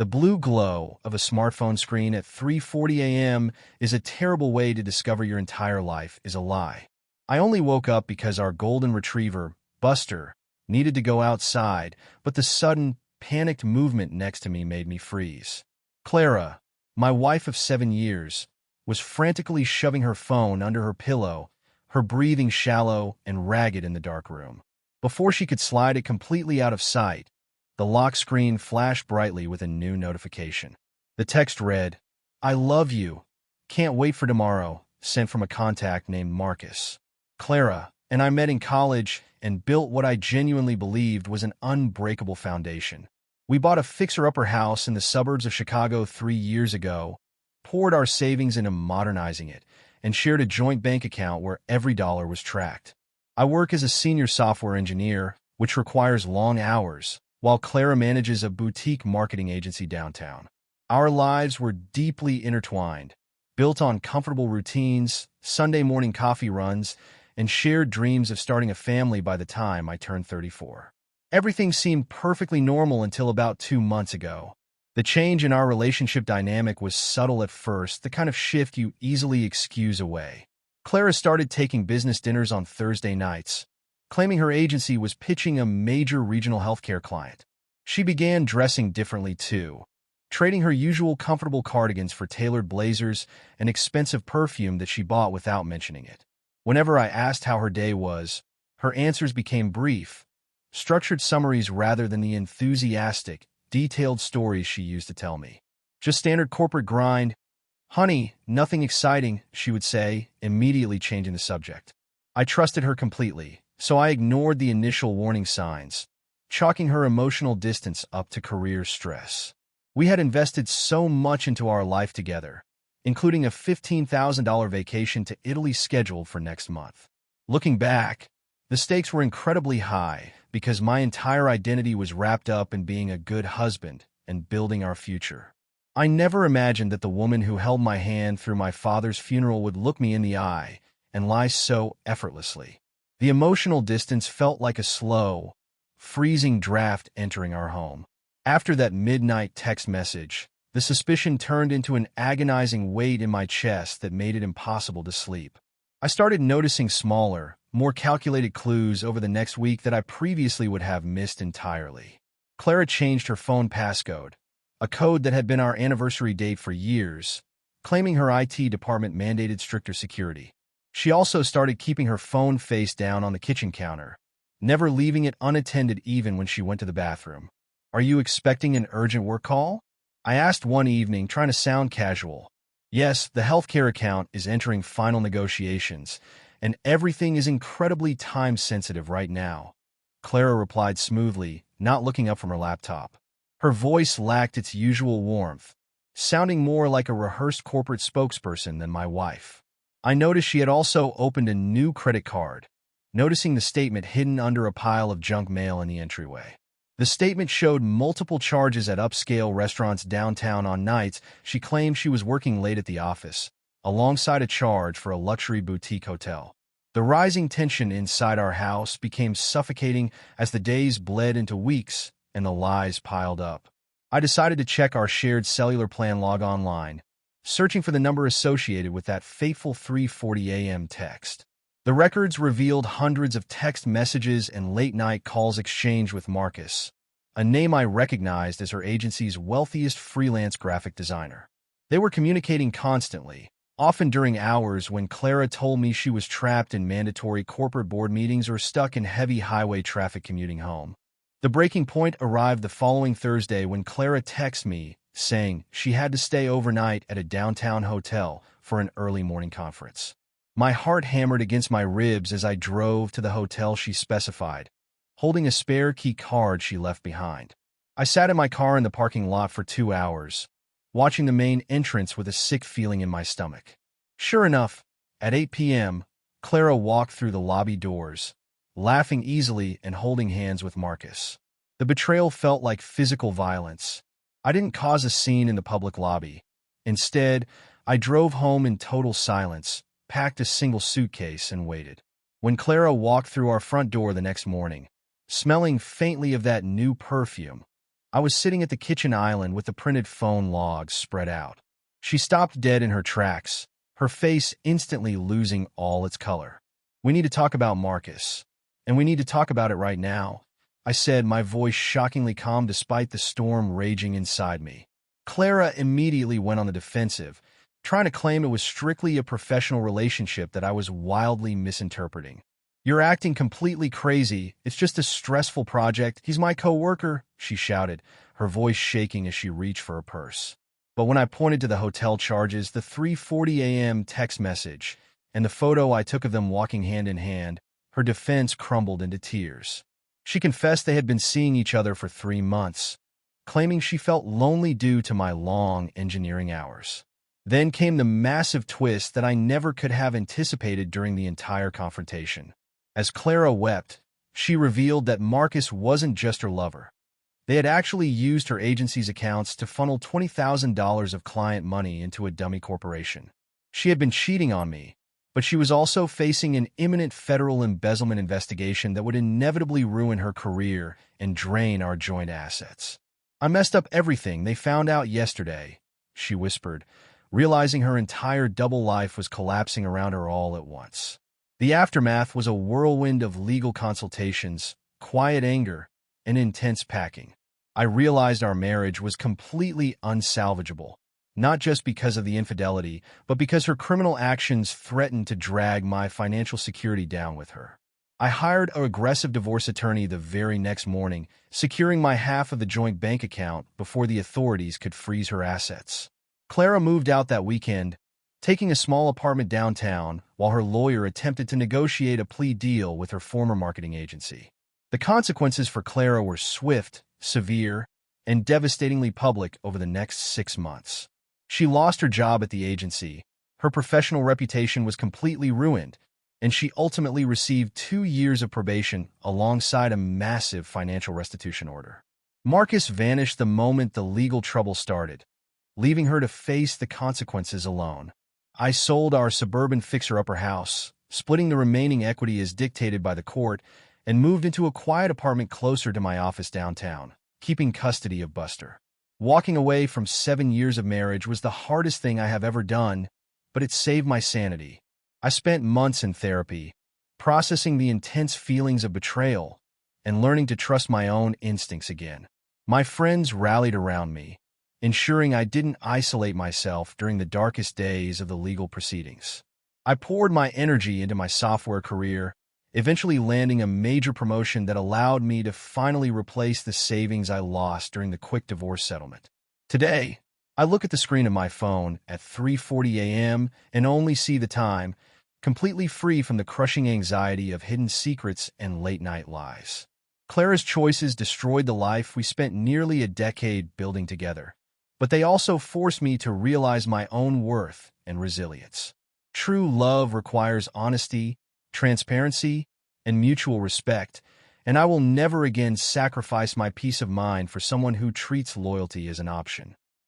The blue glow of a smartphone screen at 3:40 a.m. is a terrible way to discover your entire life is a lie. I only woke up because our golden retriever, Buster, needed to go outside, but the sudden, panicked movement next to me made me freeze. Clara, my wife of 7 years, was frantically shoving her phone under her pillow, her breathing shallow and ragged in the dark room. Before she could slide it completely out of sight, the lock screen flashed brightly with a new notification. The text read, "I love you. Can't wait for tomorrow," sent from a contact named Marcus. Clara and I met in college and built what I genuinely believed was an unbreakable foundation. We bought a fixer-upper house in the suburbs of Chicago 3 years ago, poured our savings into modernizing it, and shared a joint bank account where every dollar was tracked. I work as a senior software engineer, which requires long hours, while Clara manages a boutique marketing agency downtown. Our lives were deeply intertwined, built on comfortable routines, Sunday morning coffee runs, and shared dreams of starting a family by the time I turned 34. Everything seemed perfectly normal until about 2 months ago. The change in our relationship dynamic was subtle at first, the kind of shift you easily excuse away. Clara started taking business dinners on Thursday nights, claiming her agency was pitching a major regional healthcare client. She began dressing differently too, trading her usual comfortable cardigans for tailored blazers and expensive perfume that she bought without mentioning it. Whenever I asked how her day was, her answers became brief, structured summaries rather than the enthusiastic, detailed stories she used to tell me. "Just standard corporate grind. Honey, nothing exciting," she would say, immediately changing the subject. I trusted her completely, so I ignored the initial warning signs, chalking her emotional distance up to career stress. We had invested so much into our life together, including a $15,000 vacation to Italy scheduled for next month. Looking back, the stakes were incredibly high because my entire identity was wrapped up in being a good husband and building our future. I never imagined that the woman who held my hand through my father's funeral would look me in the eye and lie so effortlessly. The emotional distance felt like a slow, freezing draft entering our home. After that midnight text message, the suspicion turned into an agonizing weight in my chest that made it impossible to sleep. I started noticing smaller, more calculated clues over the next week that I previously would have missed entirely. Clara changed her phone passcode, a code that had been our anniversary date for years, claiming her IT department mandated stricter security. She also started keeping her phone face down on the kitchen counter, never leaving it unattended even when she went to the bathroom. "Are you expecting an urgent work call?" I asked one evening, trying to sound casual. "Yes, the healthcare account is entering final negotiations, and everything is incredibly time-sensitive right now," Clara replied smoothly, not looking up from her laptop. Her voice lacked its usual warmth, sounding more like a rehearsed corporate spokesperson than my wife. I noticed she had also opened a new credit card, noticing the statement hidden under a pile of junk mail in the entryway. The statement showed multiple charges at upscale restaurants downtown on nights she claimed she was working late at the office, alongside a charge for a luxury boutique hotel. The rising tension inside our house became suffocating as the days bled into weeks and the lies piled up. I decided to check our shared cellular plan log online, searching for the number associated with that fateful 3:40 a.m. text. The records revealed hundreds of text messages and late-night calls exchanged with Marcus, a name I recognized as her agency's wealthiest freelance graphic designer. They were communicating constantly, often during hours when Clara told me she was trapped in mandatory corporate board meetings or stuck in heavy highway traffic commuting home. The breaking point arrived the following Thursday when Clara texted me, saying she had to stay overnight at a downtown hotel for an early morning conference. My heart hammered against my ribs as I drove to the hotel she specified, holding a spare key card she left behind. I sat in my car in the parking lot for 2 hours, watching the main entrance with a sick feeling in my stomach. Sure enough, at 8 p.m., Clara walked through the lobby doors, laughing easily and holding hands with Marcus. The betrayal felt like physical violence. I didn't cause a scene in the public lobby. Instead, I drove home in total silence, packed a single suitcase, and waited. When Clara walked through our front door the next morning, smelling faintly of that new perfume, I was sitting at the kitchen island with the printed phone logs spread out. She stopped dead in her tracks, her face instantly losing all its color. "We need to talk about Marcus. And we need to talk about it right now," I said, my voice shockingly calm despite the storm raging inside me. Clara immediately went on the defensive, trying to claim it was strictly a professional relationship that I was wildly misinterpreting. "You're acting completely crazy. It's just a stressful project. He's my coworker," she shouted, her voice shaking as she reached for her purse. But when I pointed to the hotel charges, the 3:40 a.m. text message, and the photo I took of them walking hand in hand, her defense crumbled into tears. She confessed they had been seeing each other for 3 months, claiming she felt lonely due to my long engineering hours. Then came the massive twist that I never could have anticipated during the entire confrontation. As Clara wept, she revealed that Marcus wasn't just her lover. They had actually used her agency's accounts to funnel $20,000 of client money into a dummy corporation. She had been cheating on me, but she was also facing an imminent federal embezzlement investigation that would inevitably ruin her career and drain our joint assets. "I messed up everything they found out yesterday," she whispered, realizing her entire double life was collapsing around her all at once. The aftermath was a whirlwind of legal consultations, quiet anger, and intense packing. I realized our marriage was completely unsalvageable, not just because of the infidelity, but because her criminal actions threatened to drag my financial security down with her. I hired an aggressive divorce attorney the very next morning, securing my half of the joint bank account before the authorities could freeze her assets. Clara moved out that weekend, taking a small apartment downtown while her lawyer attempted to negotiate a plea deal with her former marketing agency. The consequences for Clara were swift, severe, and devastatingly public over the next 6 months. She lost her job at the agency, her professional reputation was completely ruined, and she ultimately received 2 years of probation alongside a massive financial restitution order. Marcus vanished the moment the legal trouble started, leaving her to face the consequences alone. I sold our suburban fixer-upper house, splitting the remaining equity as dictated by the court, and moved into a quiet apartment closer to my office downtown, keeping custody of Buster. Walking away from 7 years of marriage was the hardest thing I have ever done, but it saved my sanity. I spent months in therapy, processing the intense feelings of betrayal and learning to trust my own instincts again. My friends rallied around me, ensuring I didn't isolate myself during the darkest days of the legal proceedings. I poured my energy into my software career, eventually landing a major promotion that allowed me to finally replace the savings I lost during the quick divorce settlement. Today, I look at the screen of my phone at 3:40 a.m. and only see the time, completely free from the crushing anxiety of hidden secrets and late-night lies. Clara's choices destroyed the life we spent nearly a decade building together, but they also forced me to realize my own worth and resilience. True love requires honesty, transparency, and mutual respect, and I will never again sacrifice my peace of mind for someone who treats loyalty as an option.